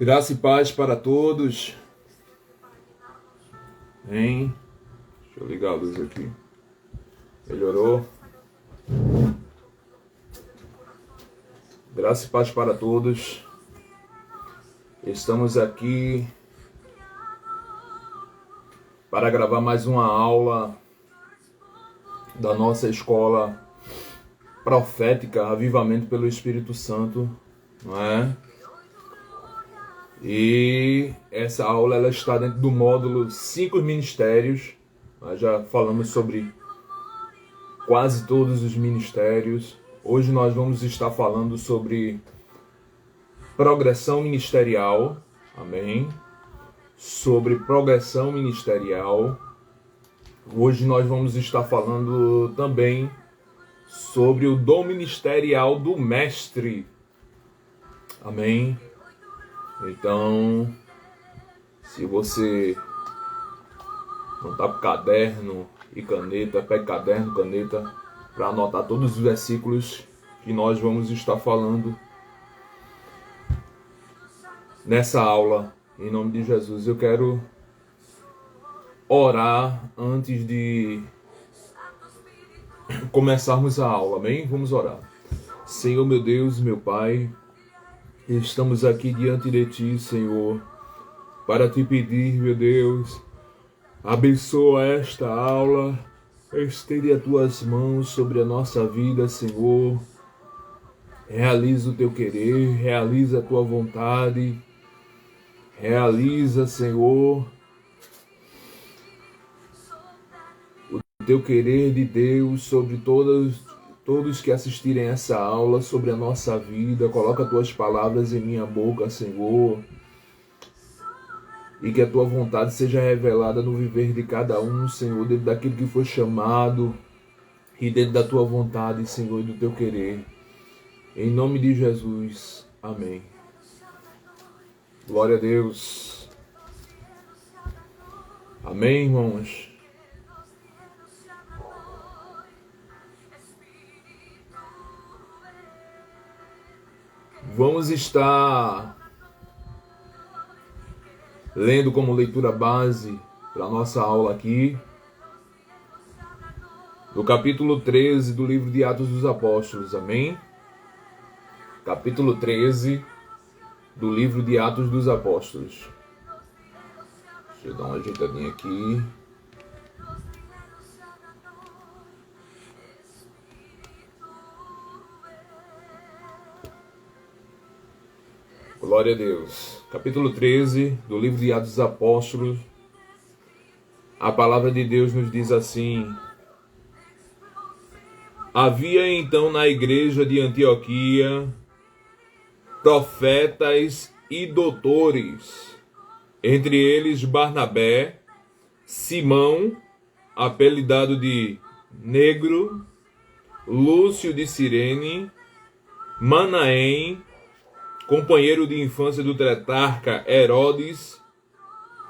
Graça e paz para todos. Hein? Deixa eu ligar a luz aqui. Melhorou? Graça e paz para todos. Estamos aqui para gravar mais uma aula da nossa escola profética, Avivamento pelo Espírito Santo, não é? E essa aula ela está dentro do módulo 5 ministérios. Nós já falamos sobre quase todos os ministérios. Hoje nós vamos estar falando sobre progressão ministerial. Amém? Sobre progressão ministerial. Hoje nós vamos estar falando também sobre o dom ministerial do mestre. Amém? Então, se você não está com caderno e caneta, pegue caderno, caneta, para anotar todos os versículos que nós vamos estar falando nessa aula, em nome de Jesus. Eu quero orar antes de começarmos a aula, amém? Vamos orar. Senhor, meu Deus, meu Pai, estamos aqui diante de Ti, Senhor, para Te pedir, meu Deus, abençoa esta aula, estende as Tuas mãos sobre a nossa vida, Senhor, realiza o Teu querer, realiza a Tua vontade, realiza, Senhor, o Teu querer de Deus sobre todos que assistirem essa aula, sobre a nossa vida. Coloca Tuas palavras em minha boca, Senhor, e que a Tua vontade seja revelada no viver de cada um, Senhor, dentro daquilo que foi chamado e dentro da Tua vontade, Senhor, e do Teu querer. Em nome de Jesus. Amém. Glória a Deus. Amém, irmãos? Vamos estar lendo como leitura base para a nossa aula aqui, do capítulo 13 do livro de Atos dos Apóstolos, amém? Capítulo 13 do livro de Atos dos Apóstolos. Deixa eu dar uma ajeitadinha aqui. Glória a Deus. Capítulo 13 do livro de Atos dos Apóstolos. A palavra de Deus nos diz assim: havia então na igreja de Antioquia profetas e doutores, entre eles Barnabé, Simão, apelidado de Negro, Lúcio de Cirene, Manaém, companheiro de infância do tetrarca Herodes,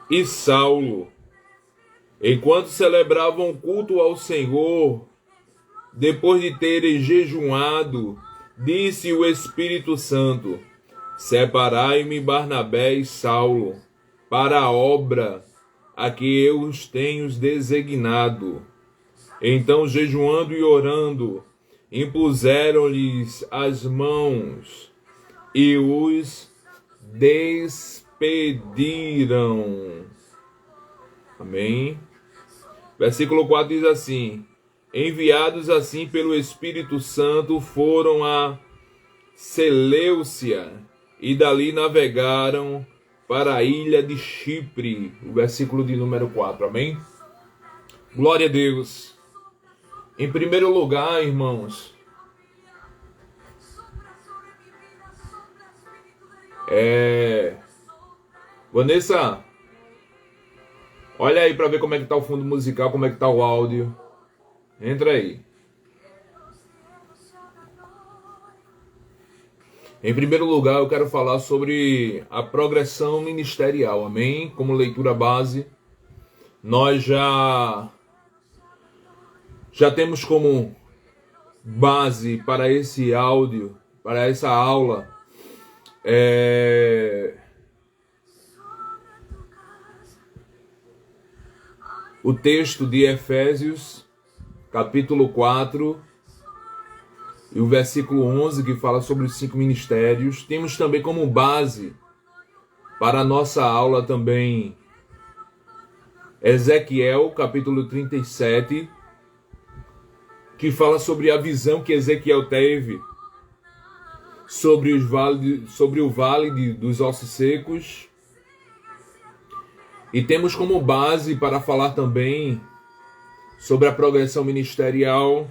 e Saulo. Enquanto celebravam culto ao Senhor, depois de terem jejuado, disse o Espírito Santo: separai-me Barnabé e Saulo para a obra a que eu os tenho designado. Então, jejuando e orando, impuseram-lhes as mãos e os despediram. Amém? Versículo 4 diz assim: enviados assim pelo Espírito Santo, foram a Seleucia e dali navegaram para a ilha de Chipre. O versículo de número 4, amém? Glória a Deus. Em primeiro lugar, irmãos, Vanessa, olha aí para ver como é que tá o fundo musical, como é que tá o áudio. Entra aí. Em primeiro lugar, eu quero falar sobre a progressão ministerial, amém? Como leitura base, nós já temos como base para esse áudio, para essa aula, o texto de Efésios, capítulo 4, e o versículo 11, que fala sobre os 5 ministérios. Temos também como base para a nossa aula também Ezequiel, capítulo 37, que fala sobre a visão que Ezequiel teve sobre o vale dos ossos secos. E temos como base para falar também sobre a progressão ministerial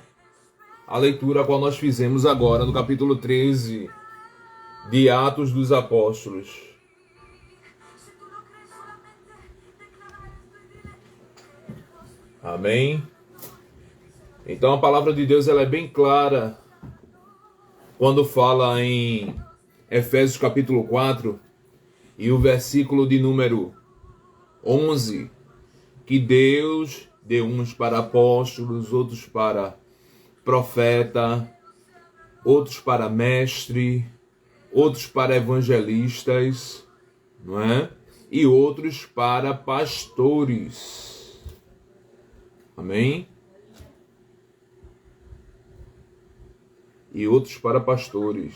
a leitura a qual nós fizemos agora no capítulo 13 de Atos dos Apóstolos. Amém? Então a palavra de Deus ela é bem clara quando fala em Efésios capítulo 4 e o versículo de número 11, que Deus deu uns para apóstolos, outros para profeta, outros para mestre, outros para evangelistas, não é? E outros para pastores. Amém? E outros para pastores.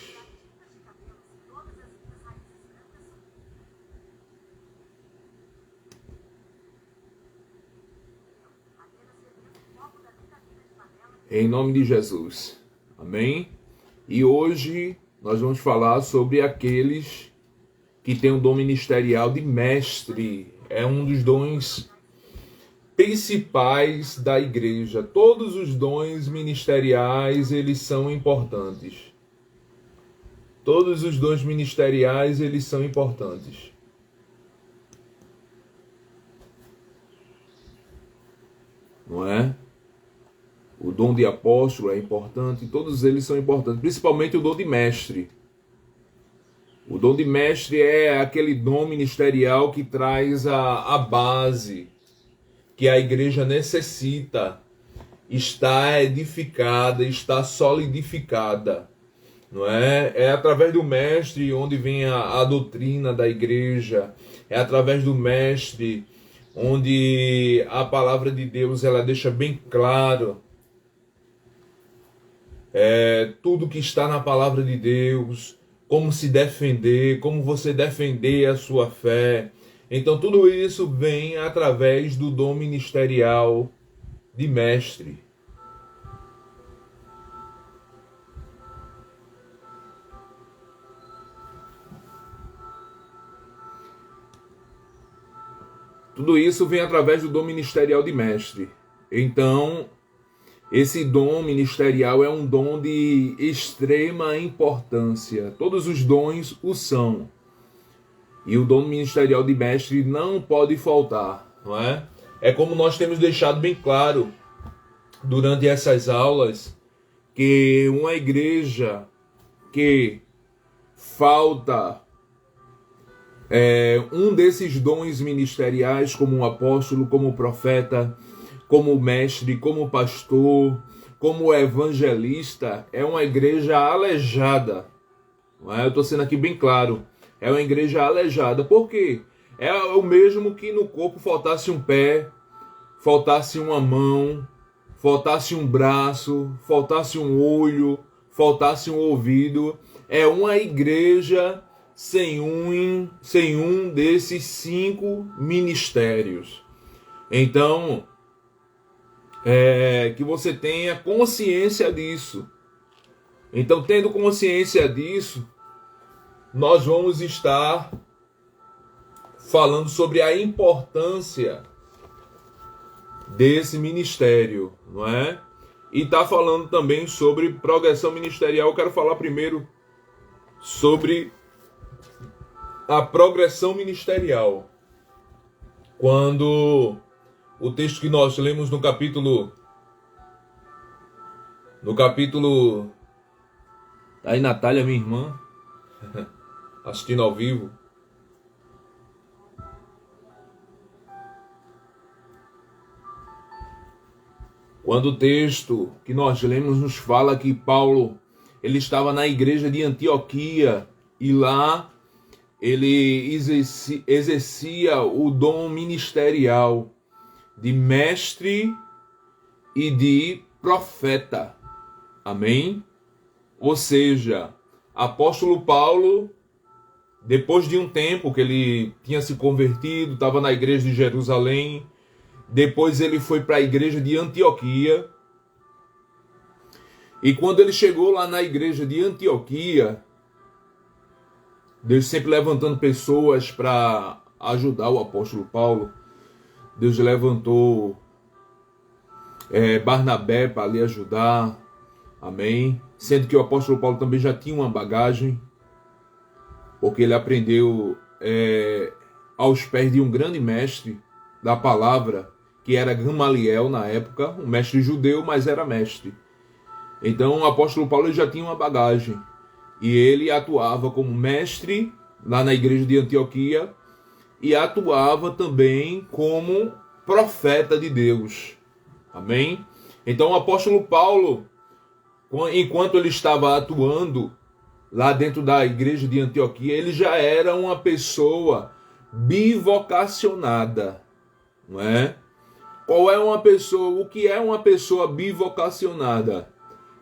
Em nome de Jesus. Amém? E hoje nós vamos falar sobre aqueles que têm o dom ministerial de mestre. É um dos dons principais da igreja. Todos os dons ministeriais, eles são importantes. Todos os dons ministeriais, eles são importantes. Não é? O dom de apóstolo é importante, todos eles são importantes, principalmente o dom de mestre. O dom de mestre é aquele dom ministerial que traz a base que a igreja necessita, está edificada, está solidificada. Não é? É através do mestre onde vem a doutrina da igreja, é através do mestre onde a palavra de Deus ela deixa bem claro tudo que está na palavra de Deus, como se defender, como você defender a sua fé. Então tudo isso vem através do dom ministerial de mestre. Tudo isso vem através do dom ministerial de mestre. Então, esse dom ministerial é um dom de extrema importância. Todos os dons o são. E o dom ministerial de mestre não pode faltar, não é? É como nós temos deixado bem claro durante essas aulas, que uma igreja que falta um desses dons ministeriais, como um apóstolo, como profeta, como mestre, como pastor, como evangelista, é uma igreja aleijada. Não é? Eu estou sendo aqui bem claro. É uma igreja aleijada. Por quê? É o mesmo que no corpo faltasse um pé, faltasse uma mão, faltasse um braço, faltasse um olho, faltasse um ouvido. É uma igreja sem um desses 5 ministérios. Então, que você tenha consciência disso. Então, tendo consciência disso, nós vamos estar falando sobre a importância desse ministério, não é? E está falando também sobre progressão ministerial. Eu quero falar primeiro sobre a progressão ministerial. Quando o texto que nós lemos no capítulo aí Natália, minha irmã, assistindo ao vivo. Quando o texto que nós lemos nos fala que Paulo, ele estava na igreja de Antioquia e lá ele exercia o dom ministerial de mestre e de profeta. Amém? Ou seja, apóstolo Paulo, depois de um tempo que ele tinha se convertido, estava na igreja de Jerusalém, depois ele foi para a igreja de Antioquia, e quando ele chegou lá na igreja de Antioquia, Deus sempre levantando pessoas para ajudar o apóstolo Paulo. Deus levantou Barnabé para lhe ajudar. Amém? Sendo que o apóstolo Paulo também já tinha uma bagagem, porque ele aprendeu aos pés de um grande mestre da palavra, que era Gamaliel na época, um mestre judeu, mas era mestre. Então o apóstolo Paulo já tinha uma bagagem, e ele atuava como mestre lá na igreja de Antioquia, e atuava também como profeta de Deus. Amém? Então o apóstolo Paulo, enquanto ele estava atuando lá dentro da igreja de Antioquia, ele já era uma pessoa bivocacionada, não é? Qual é uma pessoa? O que é uma pessoa bivocacionada?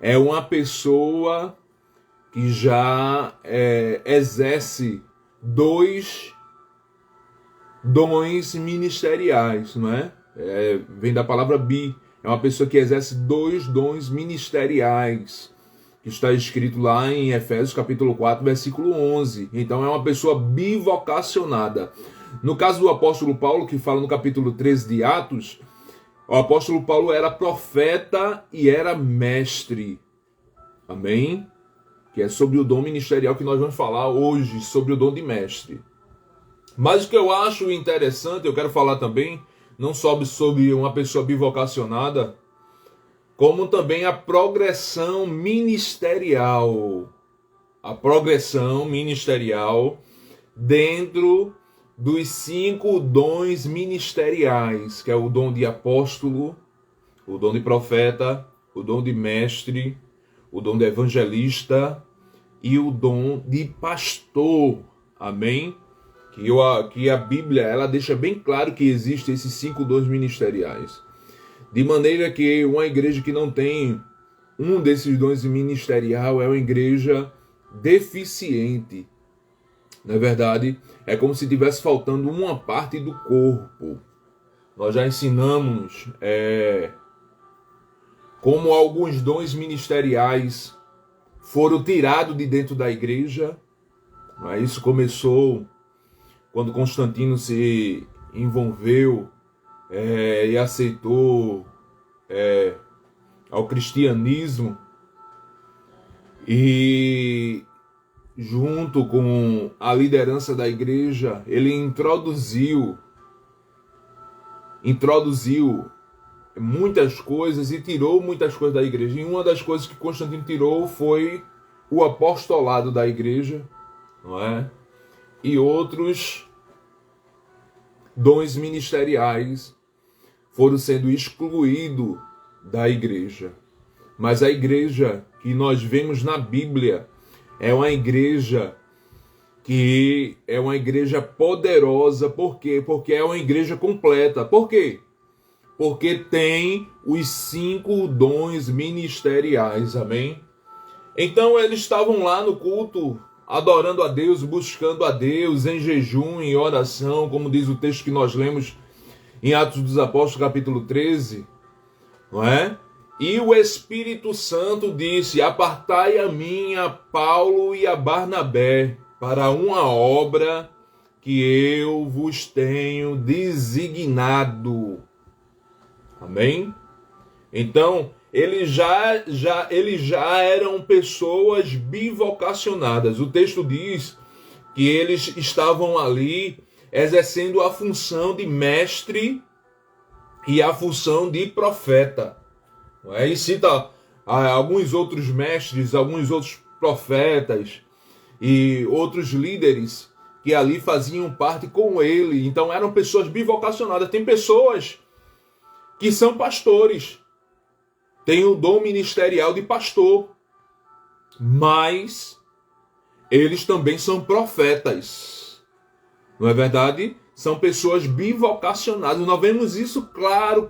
É uma pessoa que já exerce 2 dons ministeriais, não é? Vem da palavra bi. É uma pessoa que exerce 2 dons ministeriais, que está escrito lá em Efésios capítulo 4, versículo 11. Então é uma pessoa bivocacionada. No caso do apóstolo Paulo, que fala no capítulo 13 de Atos, o apóstolo Paulo era profeta e era mestre. Amém? Que é sobre o dom ministerial que nós vamos falar hoje, sobre o dom de mestre. Mas o que eu acho interessante, eu quero falar também, não só sobre uma pessoa bivocacionada, como também a progressão ministerial. A progressão ministerial dentro dos 5 dons ministeriais, que é o dom de apóstolo, o dom de profeta, o dom de mestre, o dom de evangelista e o dom de pastor. Amém? Que a Bíblia ela deixa bem claro que existem esses 5 dons ministeriais. De maneira que uma igreja que não tem um desses dons ministerial é uma igreja deficiente. Na verdade, é como se estivesse faltando uma parte do corpo. Nós já ensinamos como alguns dons ministeriais foram tirados de dentro da igreja. Isso começou quando Constantino se envolveu e aceitou ao cristianismo, e junto com a liderança da igreja, ele introduziu muitas coisas e tirou muitas coisas da igreja. E uma das coisas que Constantino tirou foi o apostolado da igreja, não é? E outros dons ministeriais foram sendo excluídos da igreja. Mas a igreja que nós vemos na Bíblia é uma igreja que é uma igreja poderosa. Por quê? Porque é uma igreja completa. Por quê? Porque tem os 5 dons ministeriais. Amém? Então eles estavam lá no culto, adorando a Deus, buscando a Deus em jejum, em oração, como diz o texto que nós lemos em Atos dos Apóstolos, capítulo 13, não é? E o Espírito Santo disse: apartai a mim, a Paulo e a Barnabé, para uma obra que eu vos tenho designado. Amém? Então, eles já eram pessoas bivocacionadas. O texto diz que eles estavam ali exercendo a função de mestre e a função de profeta. E cita alguns outros mestres, alguns outros profetas e outros líderes que ali faziam parte com ele. Então eram pessoas bivocacionadas. Tem pessoas que são pastores, tem o dom ministerial de pastor, mas eles também são profetas. Não é verdade? são pessoas bivocacionadas. Nós vemos isso claro.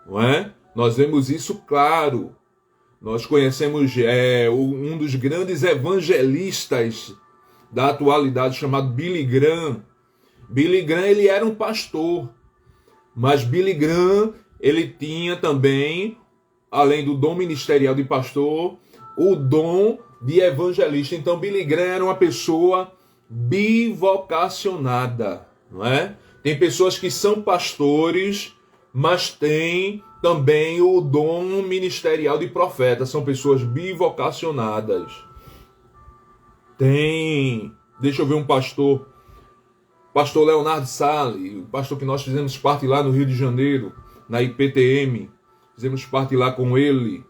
Não é? Nós vemos isso claro. Nós conhecemos um dos grandes evangelistas da atualidade, chamado Billy Graham. Billy Graham, ele era um pastor, mas Billy Graham, ele tinha também, além do dom ministerial de pastor, o dom de evangelista. Então Billy Graham era uma pessoa bivocacionada, não é? Tem pessoas que são pastores, mas têm também o dom ministerial de profeta. São pessoas bivocacionadas. Deixa eu ver um pastor Leonardo Salles, o pastor que nós fizemos parte lá no Rio de Janeiro, na IPTM, fizemos parte lá com ele.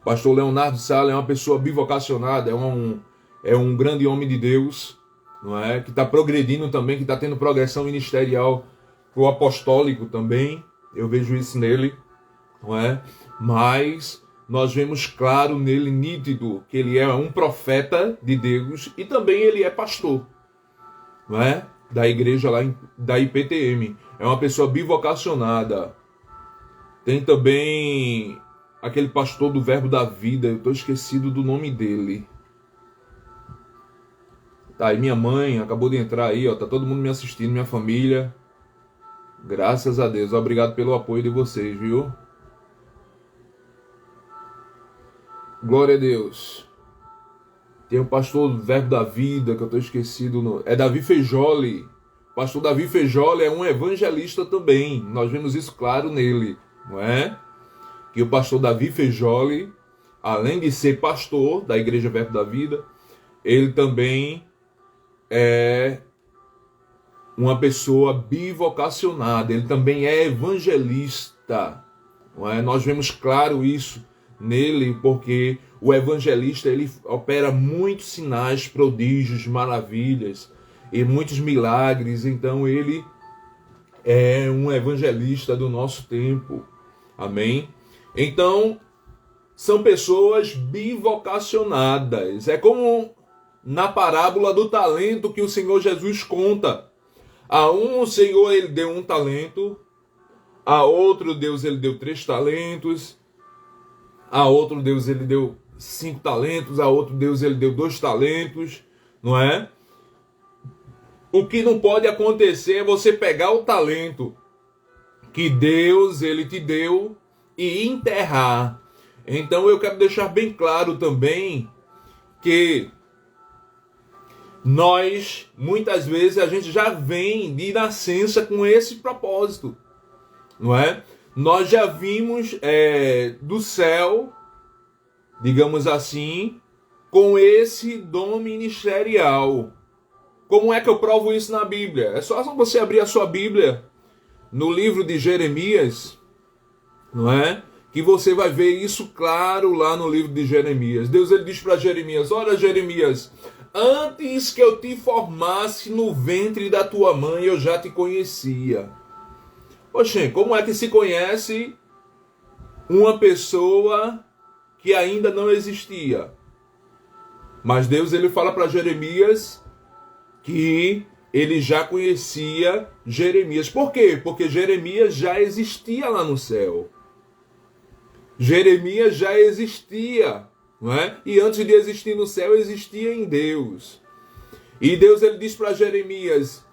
Pastor Leonardo Salles é uma pessoa bivocacionada, é um grande homem de Deus, não é? Que está progredindo também, que está tendo progressão ministerial pro apostólico também. Eu vejo isso nele, não é? Mas nós vemos claro nele, nítido, que ele é um profeta de Deus e também ele é pastor, não é? Da igreja lá da IPTM. É uma pessoa bivocacionada. Tem também aquele pastor do Verbo da Vida, eu estou esquecido do nome dele. Tá, e minha mãe acabou de entrar aí, ó, tá todo mundo me assistindo, minha família. Graças a Deus, obrigado pelo apoio de vocês, viu? Glória a Deus. Tem o pastor do Verbo da Vida, que eu estou esquecido. É Davi Fejoli. O pastor Davi Fejoli é um evangelista também. Nós vemos isso claro nele, não é? Que o pastor Davi Fejoli, além de ser pastor da Igreja Verbo da Vida, ele também é uma pessoa bivocacionada. Ele também é evangelista, não é? Nós vemos claro isso nele, porque o evangelista, ele opera muitos sinais, prodígios, maravilhas e muitos milagres. Então ele é um evangelista do nosso tempo. Amém? Então são pessoas bivocacionadas. É como na parábola do talento que o Senhor Jesus conta. A um o Senhor ele deu 1 talento, a outro Deus ele deu 3 talentos, a outro Deus ele deu 5 talentos, a outro Deus ele deu 2 talentos, não é? O que não pode acontecer é você pegar o talento que Deus ele te deu e enterrar. Então eu quero deixar bem claro também que nós, muitas vezes, a gente já vem de nascença com esse propósito, não é? Nós já vimos do céu, digamos assim, com esse dom ministerial. Como é que eu provo isso na Bíblia? É só você abrir a sua Bíblia no livro de Jeremias, não é? Que você vai ver isso claro lá no livro de Jeremias. Deus ele diz para Jeremias: olha, Jeremias, antes que eu te formasse no ventre da tua mãe, eu já te conhecia. Oxê, como é que se conhece uma pessoa que ainda não existia? Mas Deus ele fala para Jeremias que ele já conhecia Jeremias. Por quê? Porque Jeremias já existia lá no céu. Jeremias já existia, não é? E antes de existir no céu, existia em Deus. E Deus ele diz para Jeremias: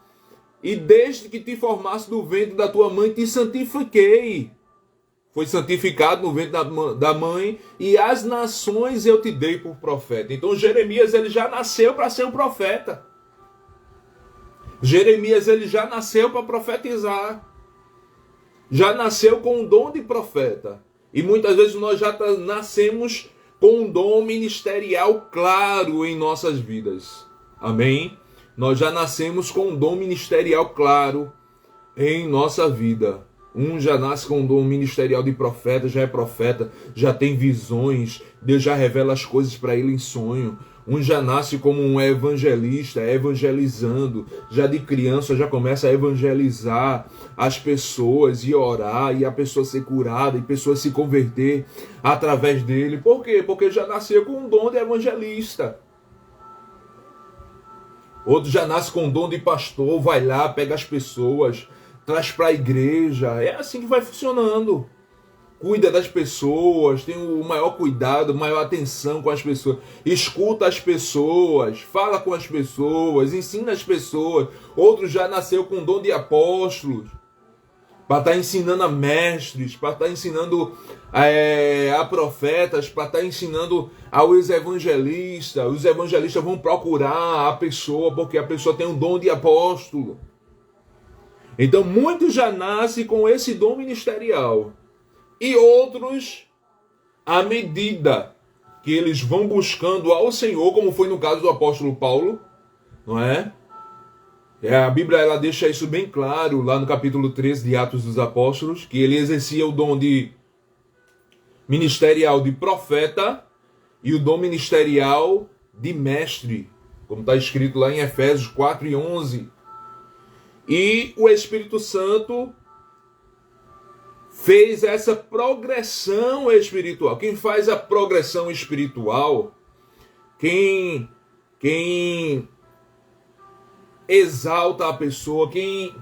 e desde que te formasse do ventre da tua mãe, te santifiquei. Foi santificado no ventre da mãe, e as nações eu te dei por profeta. Então Jeremias ele já nasceu para ser um profeta. Jeremias ele já nasceu para profetizar. Já nasceu com o dom de profeta. E muitas vezes nós já nascemos com um dom ministerial claro em nossas vidas. Amém? Nós já nascemos com um dom ministerial claro em nossa vida. Um já nasce com um dom ministerial de profeta, já é profeta, já tem visões, Deus já revela as coisas para ele em sonho. Um já nasce como um evangelista, evangelizando, já de criança já começa a evangelizar as pessoas e orar, e a pessoa ser curada, e a pessoa se converter através dele. Por quê? Porque já nasceu com um dom de evangelista. Outro já nasce com o dom de pastor, vai lá, pega as pessoas, traz para a igreja. É assim que vai funcionando. Cuida das pessoas, tem o maior cuidado, maior atenção com as pessoas, escuta as pessoas, fala com as pessoas, ensina as pessoas. Outro já nasceu com o dom de apóstolos, para estar ensinando a mestres, para estar ensinando a profetas, para estar ensinando aos evangelistas. Os evangelistas vão procurar a pessoa, porque a pessoa tem um dom de apóstolo. Então muitos já nascem com esse dom ministerial. E outros, à medida que eles vão buscando ao Senhor, como foi no caso do apóstolo Paulo, não é? A Bíblia ela deixa isso bem claro lá no capítulo 13 de Atos dos Apóstolos, que ele exercia o dom de ministerial de profeta e o dom ministerial de mestre, como está escrito lá em Efésios 4:11. E o Espírito Santo fez essa progressão espiritual. Quem faz a progressão espiritual, quem exalta a pessoa, quem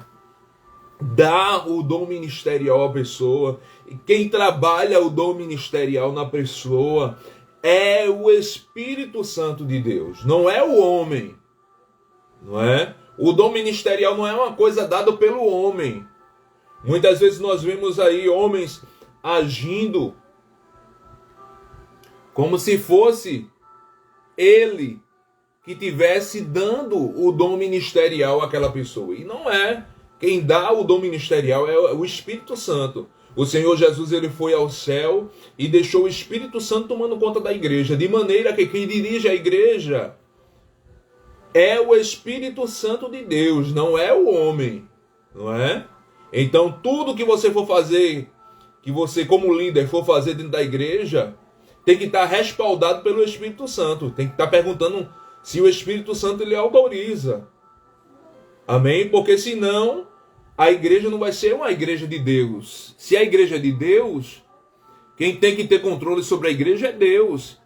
dá o dom ministerial à pessoa, quem trabalha o dom ministerial na pessoa, é o Espírito Santo de Deus, não é o homem, não é? O dom ministerial não é uma coisa dada pelo homem. Muitas vezes nós vemos aí homens agindo como se fosse ele que tivesse dando o dom ministerial àquela pessoa. E não é. Quem dá o dom ministerial é o Espírito Santo. O Senhor Jesus ele foi ao céu e deixou o Espírito Santo tomando conta da igreja. De maneira que quem dirige a igreja é o Espírito Santo de Deus, não é o homem. Não é? Então tudo que você for fazer, que você como líder for fazer dentro da igreja, tem que estar respaldado pelo Espírito Santo. Tem que estar perguntando se o Espírito Santo ele autoriza. Amém? Porque senão a igreja não vai ser uma igreja de Deus. Se a igreja é de Deus, quem tem que ter controle sobre a igreja é Deus.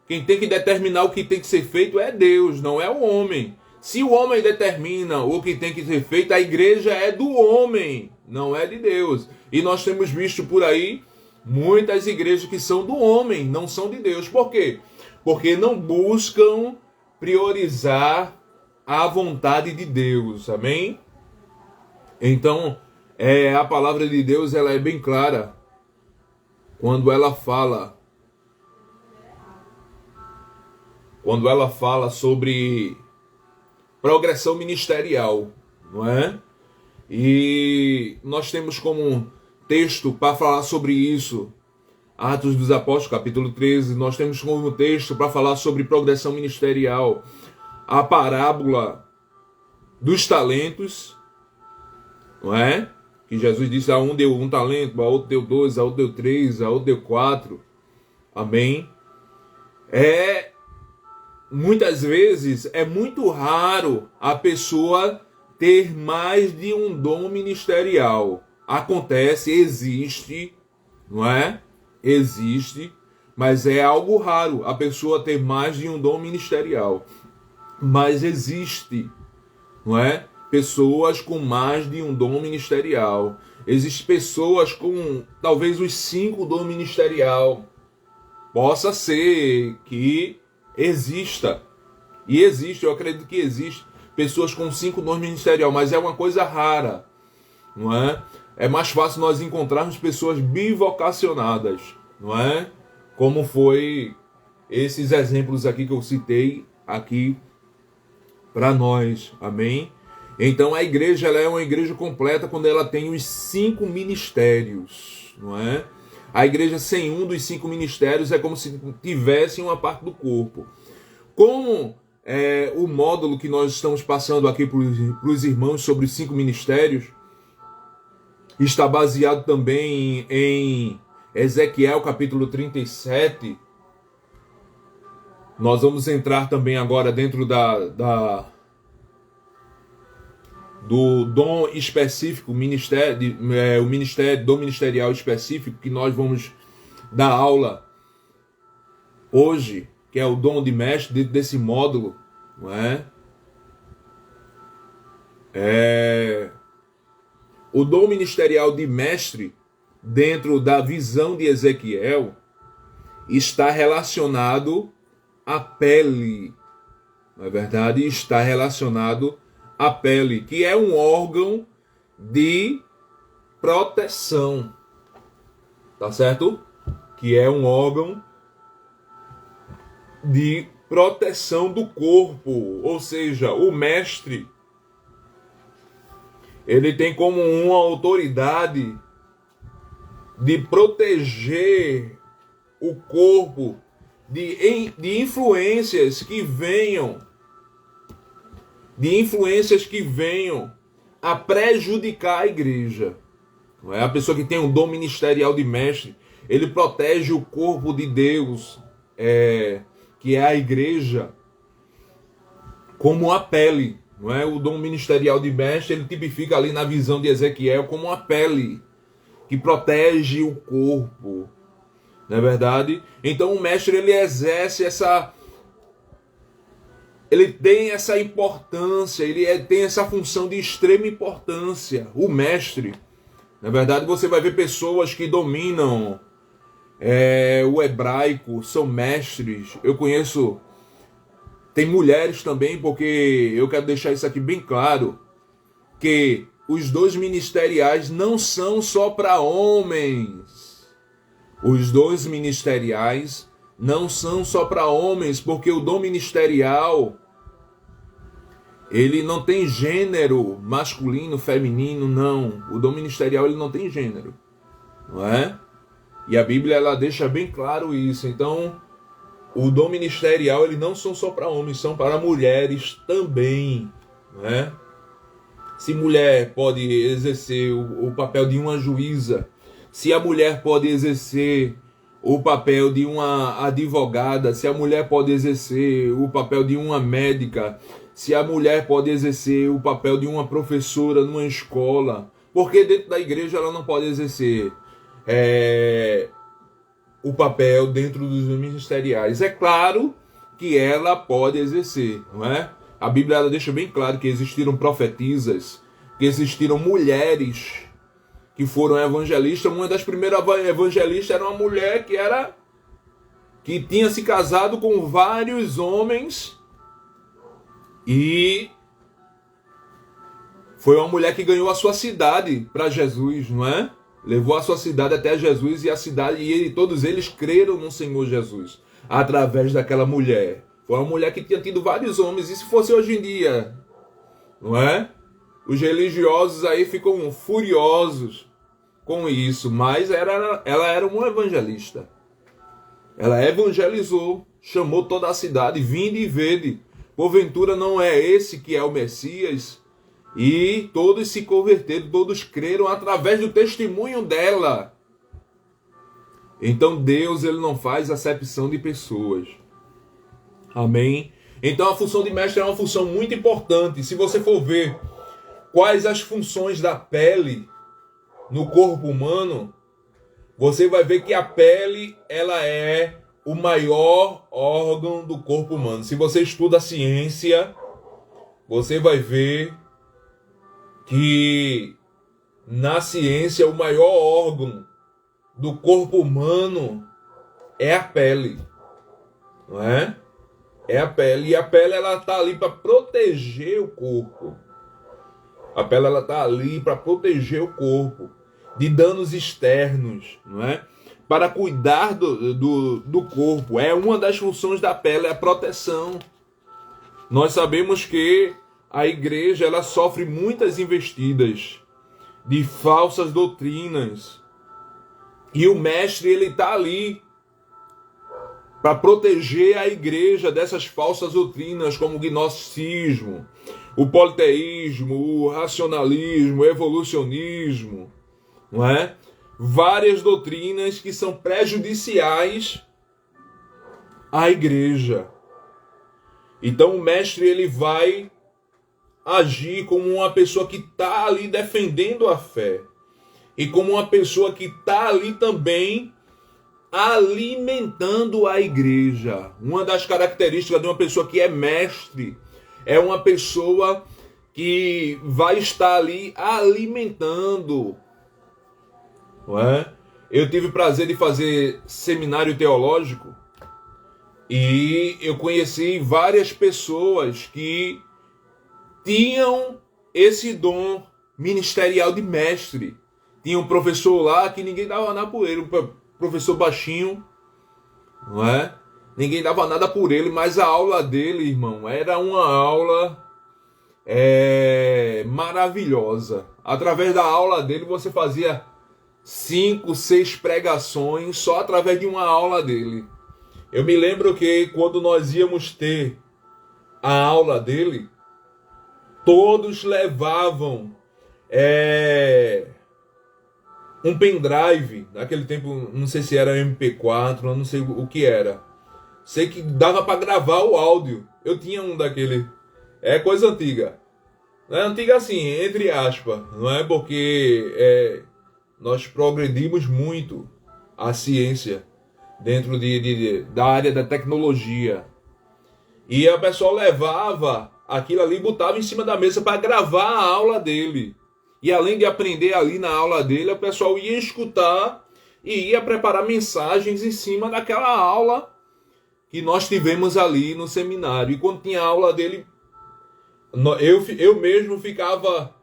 Quem tem que determinar o que tem que ser feito é Deus, não é o homem. Se o homem determina o que tem que ser feito, a igreja é do homem, não é de Deus. E nós temos visto por aí muitas igrejas que são do homem, não são de Deus. Por quê? Porque não buscam priorizar a vontade de Deus, amém? Então, a palavra de Deus ela é bem clara quando ela fala sobre progressão ministerial, não é? E nós temos como texto para falar sobre isso Atos dos Apóstolos, capítulo 13, nós temos como texto para falar sobre progressão ministerial a parábola dos talentos, não é? Que Jesus disse, a um deu 1 talento, a outro deu 2, a outro deu 3, a outro deu 4. Amém? Muitas vezes é muito raro a pessoa ter mais de um dom ministerial. Acontece, existe, não é? Existe, mas é algo raro a pessoa ter mais de um dom ministerial. Mas existe, não é? Pessoas com mais de um dom ministerial. Existem pessoas com talvez os 5 dom ministerial. Possa ser que exista. E existe, eu acredito que existe pessoas com 5 dons ministerial, mas é uma coisa rara, não é? É mais fácil nós encontrarmos pessoas bivocacionadas, não é? Como foi esses exemplos aqui que eu citei aqui para nós, amém? Então a igreja ela é uma igreja completa quando ela tem os 5 ministérios, não é? A igreja sem um dos 5 ministérios é como se tivesse uma parte do corpo. Como o módulo que nós estamos passando aqui para os irmãos sobre os 5 ministérios está baseado também em Ezequiel capítulo 37. Nós vamos entrar também agora dentro do dom específico, o ministério, dom ministerial específico que nós vamos dar aula hoje, que é o dom de mestre, dentro desse módulo, não é? O dom ministerial de mestre, dentro da visão de Ezequiel, está relacionado à pele. Na verdade, está relacionado à pele, que é um órgão de proteção. Tá certo? Que é um órgão de proteção do corpo. Ou seja, o mestre, ele tem como uma autoridade de proteger o corpo de influências que venham a prejudicar a igreja. Não é? A pessoa que tem um dom ministerial de mestre, ele protege o corpo de Deus, que é a igreja, como a pele. Não é? O dom ministerial de mestre, ele tipifica ali na visão de Ezequiel como uma pele que protege o corpo. Não é verdade? Então o mestre, ele exerce ele tem essa importância, tem essa função de extrema importância. O mestre, na verdade, você vai ver pessoas que dominam o hebraico, são mestres. Eu conheço, tem mulheres também, porque eu quero deixar isso aqui bem claro, que os dons ministeriais não são só para homens. Os dons ministeriais não são só para homens, porque o dom ministerial, ele não tem gênero masculino, feminino, não. O dom ministerial, ele não tem gênero, não é? E a Bíblia, ela deixa bem claro isso. Então, o dom ministerial, ele não são só para homens, são para mulheres também, não é? Se mulher pode exercer o papel de uma juíza, se a mulher pode exercer o papel de uma advogada, se a mulher pode exercer o papel de uma médica, se a mulher pode exercer o papel de uma professora numa escola, porque dentro da igreja ela não pode exercer o papel dentro dos ministeriais? É claro que ela pode exercer, não é? A Bíblia, ela deixa bem claro que existiram profetisas, que existiram mulheres que foram evangelistas. Uma das primeiras evangelistas era uma mulher que tinha se casado com vários homens, e foi uma mulher que ganhou a sua cidade para Jesus, não é? Levou a sua cidade até Jesus, e todos eles creram no Senhor Jesus através daquela mulher. Foi uma mulher que tinha tido vários homens. E se fosse hoje em dia, não é? Os religiosos aí ficam furiosos com isso, mas ela era uma evangelista. Ela evangelizou, chamou toda a cidade: vinde e vede, porventura não é esse que é o Messias? E todos se converteram, todos creram através do testemunho dela. Então Deus, ele não faz acepção de pessoas. Amém? Então a função de mestre é uma função muito importante. Se você for ver quais as funções da pele no corpo humano, você vai ver que a pele, ela é o maior órgão do corpo humano. Se você estuda a ciência, você vai ver que na ciência o maior órgão do corpo humano é a pele, não é? É a pele. E a pele, ela está ali para proteger o corpo. A pele, ela está ali para proteger o corpo de danos externos, não é? Para cuidar do corpo. É uma das funções da pele, é a proteção. Nós sabemos que a igreja, ela sofre muitas investidas de falsas doutrinas. E o mestre, ele está ali para proteger a igreja dessas falsas doutrinas, como o gnosticismo, o politeísmo, o racionalismo, o evolucionismo, não é? Várias doutrinas que são prejudiciais à igreja. Então o mestre, ele vai agir como uma pessoa que está ali defendendo a fé, e como uma pessoa que está ali também alimentando a igreja. Uma das características de uma pessoa que é mestre é uma pessoa que vai estar ali alimentando, não é? Eu tive o prazer de fazer seminário teológico e eu conheci várias pessoas que tinham esse dom ministerial de mestre. Tinha um professor lá que ninguém dava nada por ele, um professor baixinho, não é? Ninguém dava nada por ele, mas a aula dele, irmão, era uma aula maravilhosa. Através da aula dele você fazia 5, 6 pregações só através de uma aula dele. Eu me lembro que quando nós íamos ter a aula dele, todos levavam um pendrive. Naquele tempo, não sei se era MP4, eu não sei o que era. Sei que dava para gravar o áudio. Eu tinha um daquele. É coisa antiga. Não é antiga assim, entre aspas. Não é porque nós progredimos muito a ciência dentro da área da tecnologia. E a pessoa levava aquilo ali e botava em cima da mesa para gravar a aula dele. E além de aprender ali na aula dele, o pessoal ia escutar e ia preparar mensagens em cima daquela aula que nós tivemos ali no seminário. E quando tinha a aula dele, eu mesmo ficava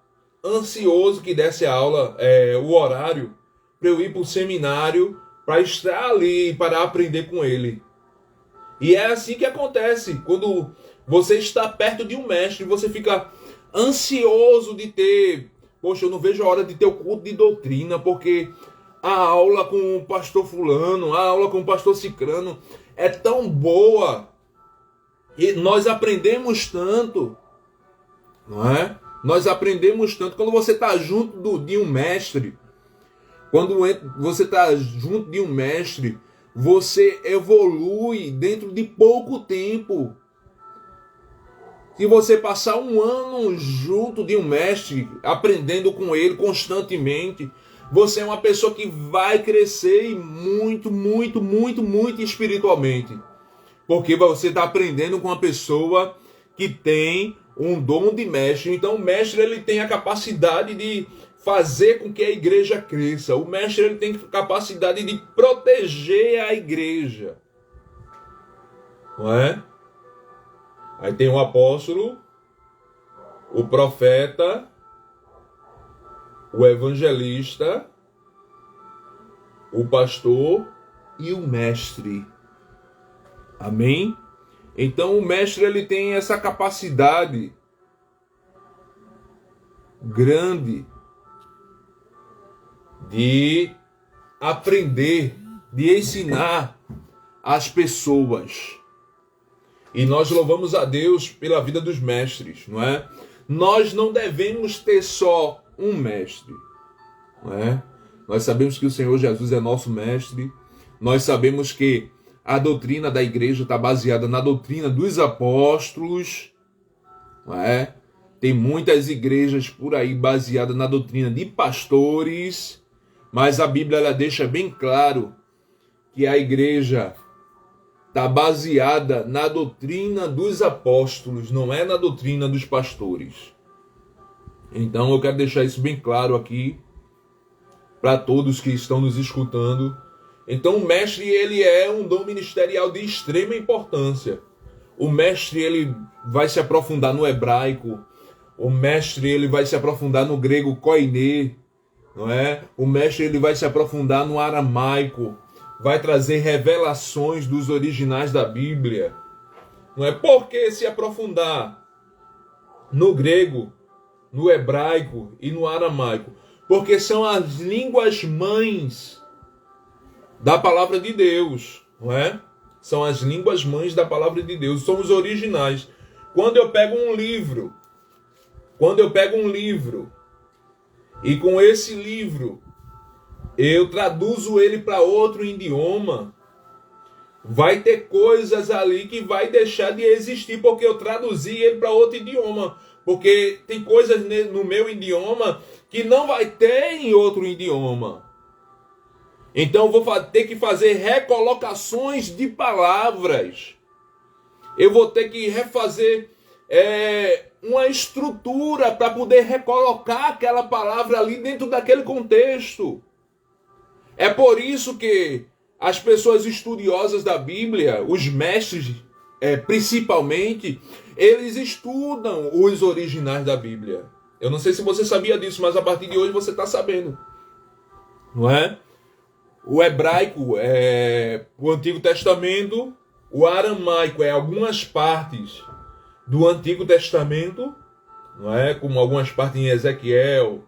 ansioso que desse a aula, o horário, para eu ir para o seminário, para estar ali, para aprender com ele. E é assim que acontece, quando você está perto de um mestre, você fica ansioso de ter, poxa, eu não vejo a hora de ter o culto de doutrina, porque a aula com o pastor fulano, a aula com o pastor cicrano é tão boa, e nós aprendemos tanto, não é? Nós aprendemos tanto. Quando você está junto de um mestre, quando você está junto de um mestre, você evolui dentro de pouco tempo. Se você passar um ano junto de um mestre, aprendendo com ele constantemente, você é uma pessoa que vai crescer muito, muito, muito, muito espiritualmente. Porque você está aprendendo com uma pessoa que tem um dom de mestre. Então o mestre ele tem a capacidade de fazer com que a igreja cresça. O mestre ele tem a capacidade de proteger a igreja. Não é? Aí tem o apóstolo, o profeta, o evangelista, o pastor e o mestre. Amém? Então o mestre ele tem essa capacidade grande de aprender, de ensinar as pessoas. E nós louvamos a Deus pela vida dos mestres, não é? Nós não devemos ter só um mestre, não é? Nós sabemos que o Senhor Jesus é nosso mestre. Nós sabemos que a doutrina da igreja está baseada na doutrina dos apóstolos, não é? Tem muitas igrejas por aí baseadas na doutrina de pastores, mas a Bíblia ela deixa bem claro que a igreja está baseada na doutrina dos apóstolos, não é na doutrina dos pastores. Então eu quero deixar isso bem claro aqui para todos que estão nos escutando. Então o mestre ele é um dom ministerial de extrema importância. O mestre ele vai se aprofundar no hebraico, o mestre ele vai se aprofundar no grego koiné, não é? O mestre ele vai se aprofundar no aramaico, vai trazer revelações dos originais da Bíblia. Não é? Por que se aprofundar no grego, no hebraico e no aramaico? Porque são as línguas mães da palavra de Deus, não é? São as línguas mães da palavra de Deus, são os originais. Quando eu pego um livro, e com esse livro eu traduzo ele para outro idioma, vai ter coisas ali que vai deixar de existir porque eu traduzi ele para outro idioma. Porque tem coisas no meu idioma que não vai ter em outro idioma. Então eu vou ter que fazer recolocações de palavras. Eu vou ter que refazer uma estrutura para poder recolocar aquela palavra ali dentro daquele contexto. É por isso que as pessoas estudiosas da Bíblia, os mestres principalmente, eles estudam os originais da Bíblia. Eu não sei se você sabia disso, mas a partir de hoje você está sabendo. Não é? O hebraico é o Antigo Testamento, o aramaico é algumas partes do Antigo Testamento, não é? Como algumas partes em Ezequiel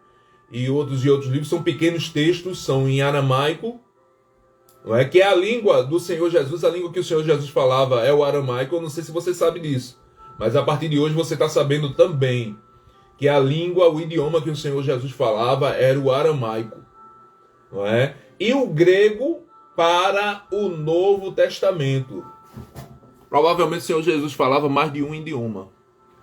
e outros livros, são pequenos textos, são em aramaico, não é? Que é a língua do Senhor Jesus, a língua que o Senhor Jesus falava é o aramaico. Eu não sei se você sabe disso, mas a partir de hoje você está sabendo também que a língua, o idioma que o Senhor Jesus falava era o aramaico, não é? E o grego para o Novo Testamento. Provavelmente o Senhor Jesus falava mais de um idioma.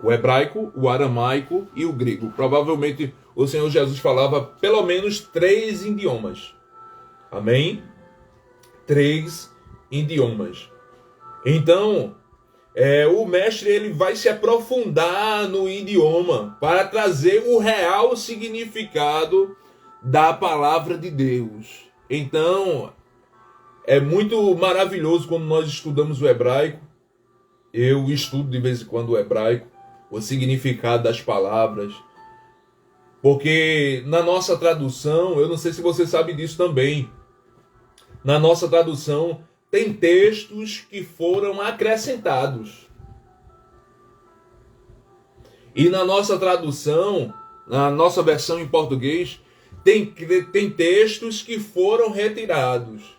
O hebraico, o aramaico e o grego. Provavelmente o Senhor Jesus falava pelo menos 3 idiomas. Amém? 3 idiomas. Então, o mestre ele vai se aprofundar no idioma para trazer o real significado da palavra de Deus. Então, é muito maravilhoso quando nós estudamos o hebraico. Eu estudo de vez em quando o hebraico, o significado das palavras. Porque na nossa tradução, eu não sei se você sabe disso também, na nossa tradução tem textos que foram acrescentados. E na nossa tradução, na nossa versão em português, tem textos que foram retirados.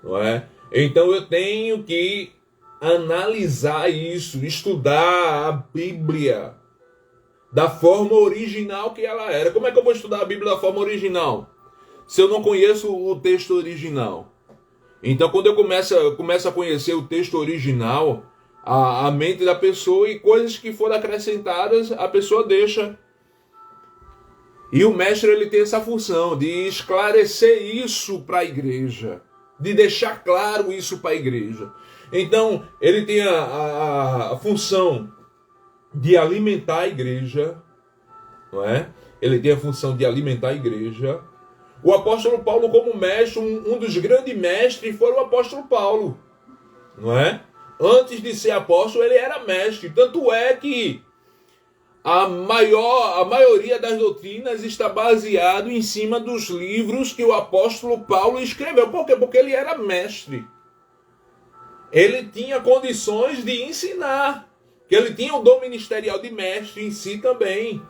Não é? Então eu tenho que analisar isso, estudar a Bíblia da forma original que ela era. Como é que eu vou estudar a Bíblia da forma original se eu não conheço o texto original? Então quando eu começo a conhecer o texto original, a mente da pessoa e coisas que foram acrescentadas, a pessoa deixa. E o mestre ele tem essa função de esclarecer isso para a igreja, de deixar claro isso para a igreja. Então, ele tem a função de alimentar a igreja, não é? Ele tem a função de alimentar a igreja. O apóstolo Paulo, como mestre, um dos grandes mestres foi o apóstolo Paulo, não é? Antes de ser apóstolo, ele era mestre. Tanto é que a maioria das doutrinas está baseado em cima dos livros que o apóstolo Paulo escreveu. Por quê? Porque ele era mestre. Ele tinha condições de ensinar. Ele tinha o dom ministerial de mestre em si também.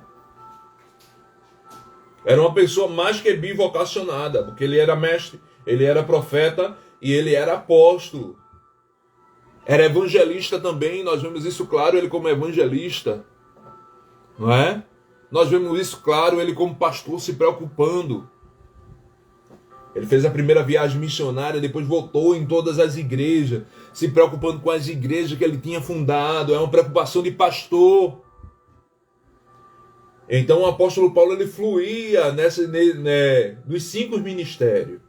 Era uma pessoa mais que bivocacionada, porque ele era mestre, ele era profeta e ele era apóstolo. Era evangelista também, nós vemos isso claro, ele como evangelista. Não é? Nós vemos isso claro, ele como pastor se preocupando. Ele fez a primeira viagem missionária, depois voltou em todas as igrejas, se preocupando com as igrejas que ele tinha fundado. É uma preocupação de pastor. Então o apóstolo Paulo ele fluía dos 5 ministérios.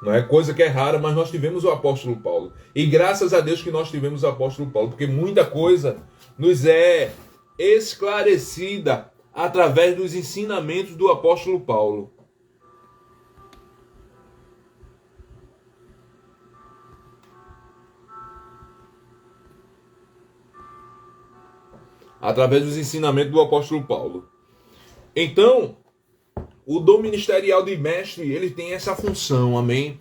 Não é coisa que é rara, mas nós tivemos o apóstolo Paulo. E graças a Deus que nós tivemos o apóstolo Paulo, porque muita coisa nos é esclarecida através dos ensinamentos do apóstolo Paulo. Através dos ensinamentos do apóstolo Paulo. Então, o dom ministerial de mestre, ele tem essa função, amém?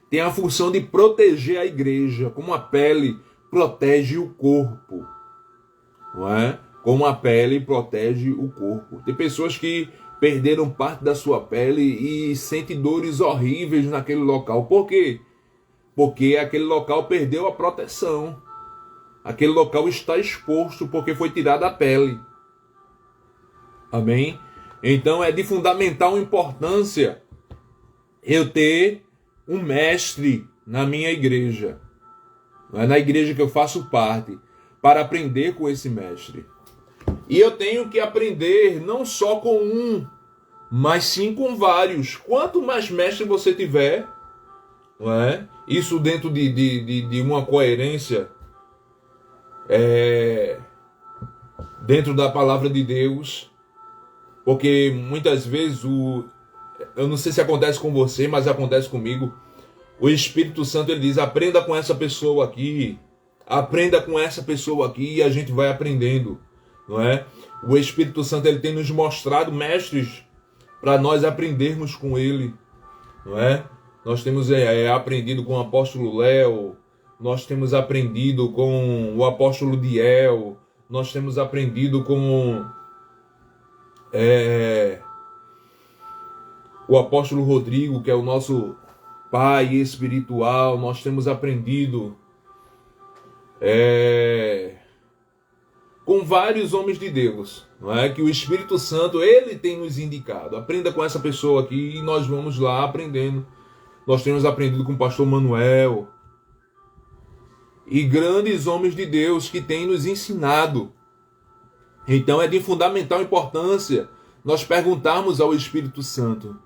Tem a função de proteger a igreja, como a pele protege o corpo, não é? Como a pele protege o corpo. Tem pessoas que perderam parte da sua pele e sentem dores horríveis naquele local. Por quê? Porque aquele local perdeu a proteção. Aquele local está exposto porque foi tirada a pele. Amém? Então é de fundamental importância eu ter um mestre na minha igreja. Na igreja que eu faço parte, para aprender com esse mestre. E eu tenho que aprender não só com um, mas sim com vários. Quanto mais mestre você tiver, não é? Isso dentro de uma coerência dentro da palavra de Deus, porque muitas vezes, eu não sei se acontece com você, mas acontece comigo, o Espírito Santo ele diz, aprenda com essa pessoa aqui, e a gente vai aprendendo, não é? O Espírito Santo ele tem nos mostrado mestres para nós aprendermos com ele, não é? Nós temos aprendido com o apóstolo Léo, nós temos aprendido com o apóstolo Diel, nós temos aprendido com o apóstolo Rodrigo, que é o nosso pai espiritual, nós temos aprendido com vários homens de Deus, não é? Que o Espírito Santo ele tem nos indicado, aprenda com essa pessoa aqui, e nós vamos lá aprendendo. Nós temos aprendido com o pastor Manuel e grandes homens de Deus que têm nos ensinado. Então é de fundamental importância nós perguntarmos ao Espírito Santo,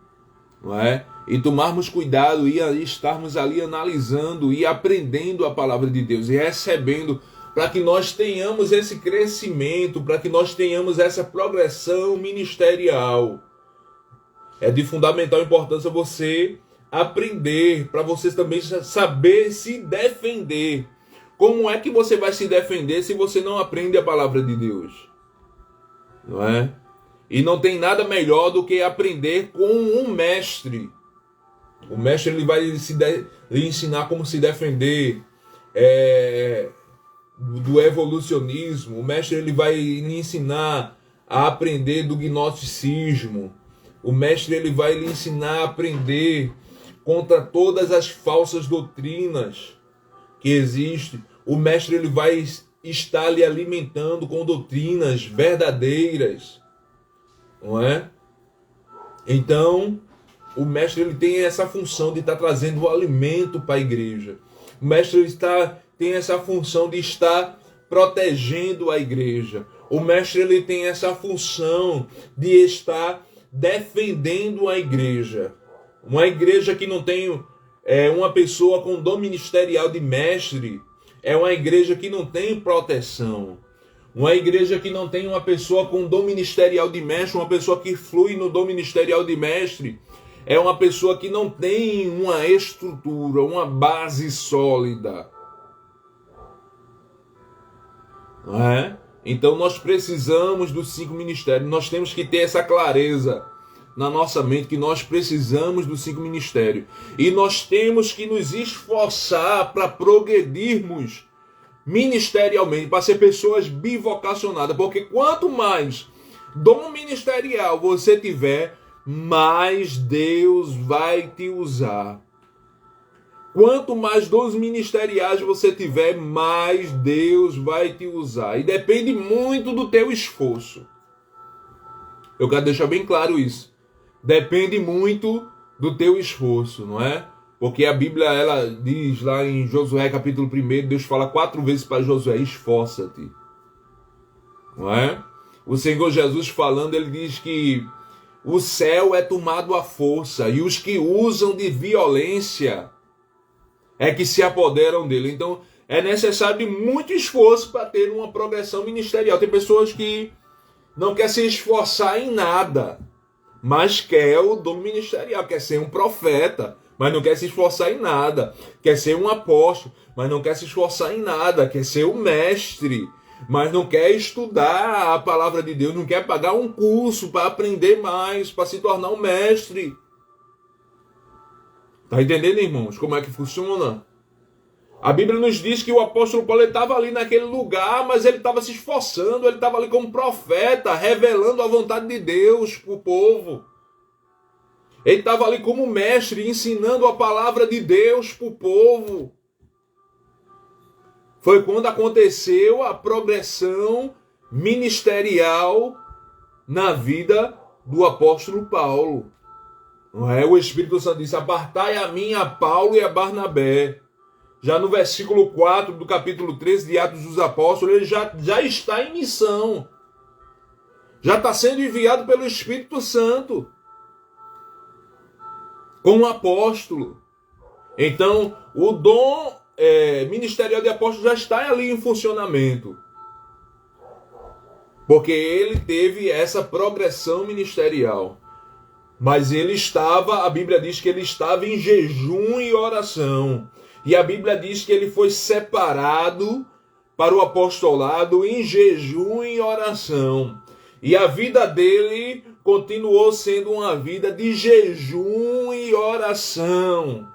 não é? E tomarmos cuidado e estarmos ali analisando e aprendendo a palavra de Deus e recebendo, para que nós tenhamos esse crescimento, para que nós tenhamos essa progressão ministerial. É de fundamental importância você aprender, para você também saber se defender. Como é que você vai se defender se você não aprende a palavra de Deus? Não é? E não tem nada melhor do que aprender com um mestre. O mestre ele vai lhe ensinar como se defender do evolucionismo. O mestre ele vai lhe ensinar a aprender do gnosticismo. O mestre ele vai lhe ensinar a aprender contra todas as falsas doutrinas que existem. O mestre ele vai estar lhe alimentando com doutrinas verdadeiras, não é? Então, o mestre ele tem essa função de estar trazendo o alimento para a igreja. O mestre ele tem essa função de estar protegendo a igreja. O mestre ele tem essa função de estar defendendo a igreja. Uma igreja que não tem uma pessoa com dom ministerial de mestre é uma igreja que não tem proteção. Uma igreja que não tem uma pessoa com dom ministerial de mestre, uma pessoa que flui no dom ministerial de mestre, é uma pessoa que não tem uma estrutura, uma base sólida. Não é? Então nós precisamos dos 5 ministérios, nós temos que ter essa clareza na nossa mente, que nós precisamos dos 5 ministérios. E nós temos que nos esforçar para progredirmos ministerialmente, para ser pessoas bivocacionadas. Porque quanto mais dom ministerial você tiver, mais Deus vai te usar. Quanto mais dons ministeriais você tiver, mais Deus vai te usar. E depende muito do teu esforço. Eu quero deixar bem claro isso. Depende muito do teu esforço, não é? Porque a Bíblia, ela diz lá em Josué capítulo 1, Deus fala 4 vezes para Josué, esforça-te. Não é? O Senhor Jesus falando, ele diz que o céu é tomado à força e os que usam de violência é que se apoderam dele. Então é necessário muito esforço para ter uma progressão ministerial. Tem pessoas que não querem se esforçar em nada, mas quer o dom ministerial, quer ser um profeta, mas não quer se esforçar em nada. Quer ser um apóstolo, mas não quer se esforçar em nada. Quer ser um mestre, mas não quer estudar a palavra de Deus, não quer pagar um curso para aprender mais, para se tornar um mestre. Tá entendendo, irmãos, como é que funciona? A Bíblia nos diz que o apóstolo Paulo estava ali naquele lugar, mas ele estava se esforçando, ele estava ali como profeta, revelando a vontade de Deus para o povo. Ele estava ali como mestre, ensinando a palavra de Deus para o povo. Foi quando aconteceu a progressão ministerial na vida do apóstolo Paulo. Não é? O Espírito Santo disse, apartai a mim, a Paulo e a Barnabé. Já no versículo 4 do capítulo 13 de Atos dos Apóstolos, ele já está em missão. Já está sendo enviado pelo Espírito Santo como apóstolo. Então, o dom ministerial de apóstolo já está ali em funcionamento. Porque ele teve essa progressão ministerial. Mas ele estava, a Bíblia diz que ele estava em jejum e oração. E a Bíblia diz que ele foi separado para o apostolado em jejum e oração. E a vida dele continuou sendo uma vida de jejum e oração.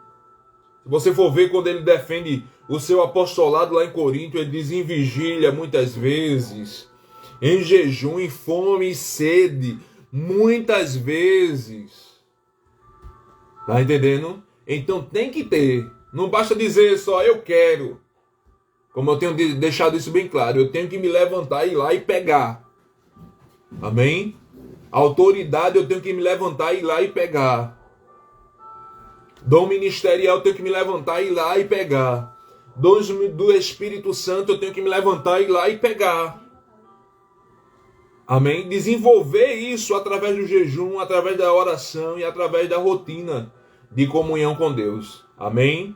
Se você for ver quando ele defende o seu apostolado lá em Corinto, ele diz em vigília muitas vezes, em jejum, em fome e sede, muitas vezes. Tá entendendo? Então tem que ter. Não basta dizer só eu quero. Como eu tenho deixado isso bem claro, eu tenho que me levantar e ir lá e pegar. Amém? A autoridade eu tenho que me levantar e ir lá e pegar. Dom ministerial eu tenho que me levantar e ir lá e pegar. Dons do Espírito Santo eu tenho que me levantar e ir lá e pegar. Amém? Desenvolver isso através do jejum, através da oração e através da rotina de comunhão com Deus. Amém?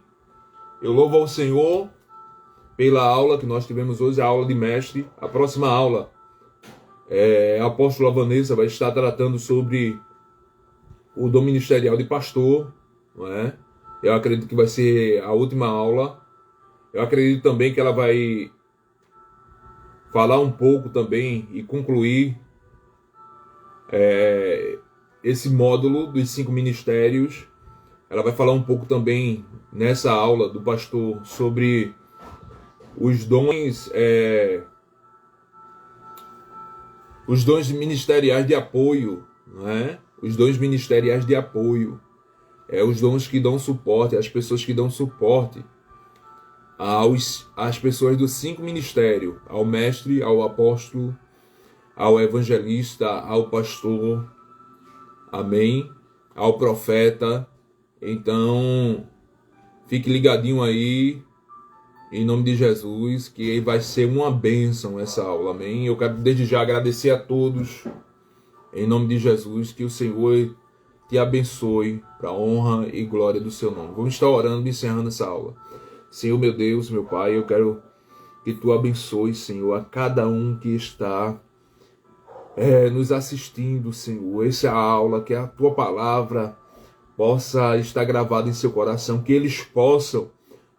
Eu louvo ao Senhor pela aula que nós tivemos hoje, a aula de mestre. A próxima aula, a apóstola Vanessa vai estar tratando sobre o dom ministerial de pastor. Não é? Eu acredito que vai ser a última aula. Eu acredito também que ela vai falar um pouco também e concluir esse módulo dos 5 ministérios. Ela vai falar um pouco também nessa aula do pastor sobre os dons ministeriais de apoio, não é? Os dons ministeriais de apoio, os dons que dão suporte, as pessoas que dão suporte às pessoas dos 5 ministérios, ao mestre, ao apóstolo, ao evangelista, ao pastor, amém, ao profeta. Então, fique ligadinho aí, em nome de Jesus, que vai ser uma bênção essa aula, amém? Eu quero desde já agradecer a todos, em nome de Jesus, que o Senhor te abençoe, para a honra e glória do seu nome. Vamos estar orando e encerrando essa aula. Senhor, meu Deus, meu Pai, eu quero que tu abençoe, Senhor, a cada um que está nos assistindo, Senhor. Essa é a aula, que a tua palavra possa estar gravada em seu coração, que eles possam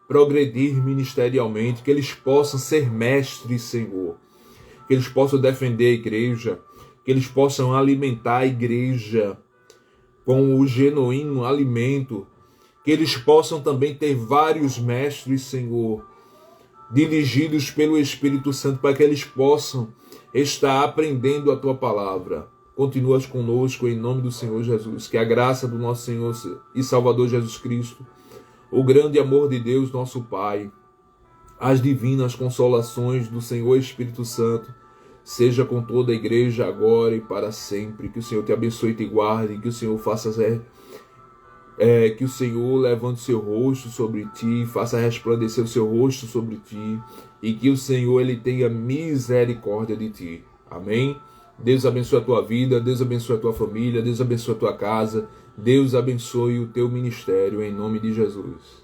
progredir ministerialmente, que eles possam ser mestres, Senhor, que eles possam defender a igreja, que eles possam alimentar a igreja com o genuíno alimento, que eles possam também ter vários mestres, Senhor, dirigidos pelo Espírito Santo, para que eles possam estar aprendendo a tua palavra. Continuas conosco em nome do Senhor Jesus, que a graça do nosso Senhor e Salvador Jesus Cristo, o grande amor de Deus, nosso Pai, as divinas consolações do Senhor Espírito Santo, seja com toda a igreja agora e para sempre. Que o Senhor te abençoe e te guarde, que o Senhor faça que o Senhor levante o seu rosto sobre ti, faça resplandecer o seu rosto sobre ti, e que o Senhor ele tenha misericórdia de ti. Amém? Deus abençoe a tua vida, Deus abençoe a tua família, Deus abençoe a tua casa, Deus abençoe o teu ministério, em nome de Jesus.